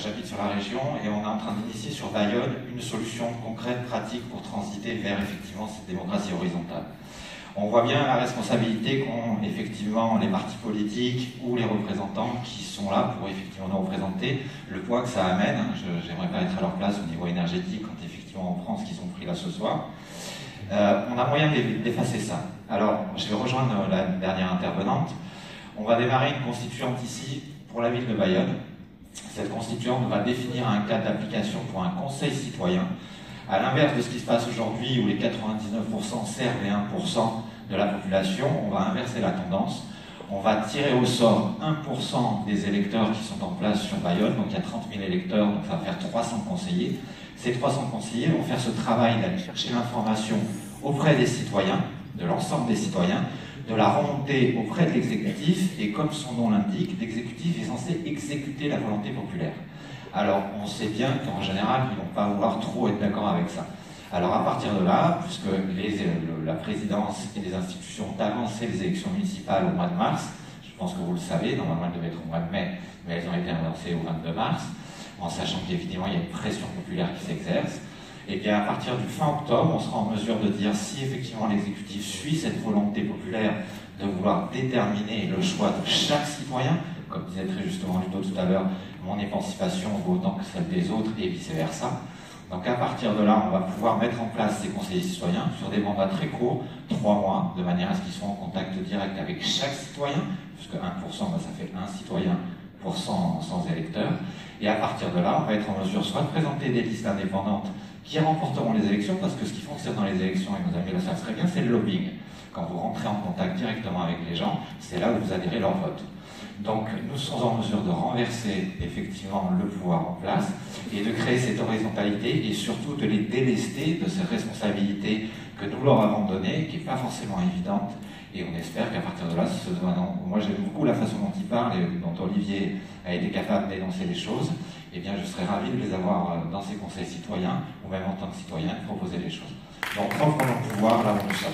j'habite sur la région et on est en train d'initier sur Bayonne une solution concrète, pratique pour transiter vers effectivement cette démocratie horizontale. On voit bien la responsabilité qu'ont effectivement les partis politiques ou les représentants qui sont là pour effectivement nous représenter, le poids que ça amène. J'aimerais pas être à leur place au niveau énergétique quand effectivement on prend ce qu'ils ont pris là ce soir. On a moyen d'effacer ça. Alors, je vais rejoindre la dernière intervenante. On va démarrer une constituante ici pour la ville de Bayonne. Cette constituante va définir un cadre d'application pour un conseil citoyen. À l'inverse de ce qui se passe aujourd'hui où les 99% servent les 1% de la population, on va inverser la tendance. On va tirer au sort 1% des électeurs qui sont en place sur Bayonne, donc il y a 30 000 électeurs, donc ça va faire 300 conseillers. Ces 300 conseillers vont faire ce travail d'aller chercher l'information auprès des citoyens, de l'ensemble des citoyens, de la remonter auprès de l'exécutif, et comme son nom l'indique, l'exécutif est censé exécuter la volonté populaire. Alors, on sait bien qu'en général, ils ne vont pas vouloir trop être d'accord avec ça. Alors, à partir de là, puisque la présidence et les institutions ont avancé les élections municipales au mois de mars, je pense que vous le savez, normalement elles devaient être au mois de mai, mais elles ont été avancées au 22 mars, en sachant qu'évidemment il y a une pression populaire qui s'exerce, et bien à partir du fin octobre, on sera en mesure de dire si effectivement l'exécutif suit cette volonté populaire de vouloir déterminer le choix de chaque citoyen, comme disait très justement Ludo tout à l'heure, mon émancipation vaut autant que celle des autres et vice-versa. Donc à partir de là, on va pouvoir mettre en place ces conseillers citoyens sur des mandats très courts, 3 mois, de manière à ce qu'ils soient en contact direct avec chaque citoyen, puisque 1%, ça fait un citoyen pour 100 électeurs. Et à partir de là, on va être en mesure soit de présenter des listes indépendantes qui remporteront les élections, parce que ce qui fonctionne dans les élections, et nos amis le savent très bien, c'est le lobbying. Quand vous rentrez en contact directement avec les gens, c'est là où vous adhérez leur vote. Donc nous serons en mesure de renverser effectivement le pouvoir en place et de créer cette horizontalité et surtout de les délester de ces responsabilités que nous leur avons données, qui n'est pas forcément évidente. Et on espère qu'à partir de là, moi j'aime beaucoup la façon dont il parle et dont Olivier a été capable d'énoncer les choses. Eh bien je serais ravi de les avoir dans ces conseils citoyens ou même en tant que citoyen proposer les choses. Donc reprenons le pouvoir là où nous sommes.